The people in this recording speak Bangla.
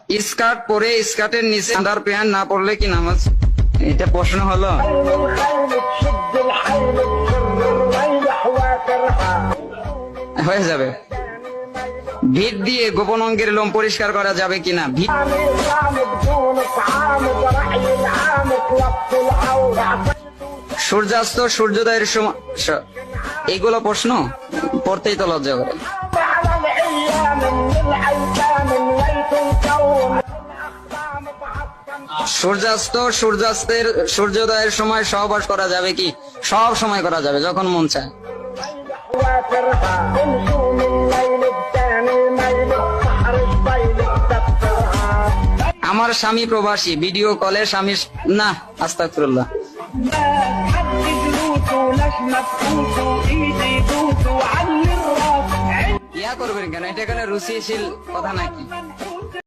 স্কার্ট পরে স্কার্টের নিচে আন্ডার প্যান্ট না পরলে কি নামাজ? এটা প্রশ্ন হলো? হয়ে যাবে। ভিট দিয়ে গোপন অঙ্গের লোম পরিষ্কার করা যাবে কিনা? ভিট সূর্যাস্ত সূর্যোদয়ের সময়, এইগুলো প্রশ্ন পড়তেই তো লজ্জা করে। সূর্যাস্ত সূর্যোদয়ের সময় সহবাস করা যাবে কি? সব সময় করা যাবে, যখন মন চায়। আমার স্বামী প্রবাসী, ভিডিও কলে স্বামীর না, আস্তাগফিরুল্লাহ। ইয়া করবেন কেন? এটা এখানে রুচিশীল কথা নাকি?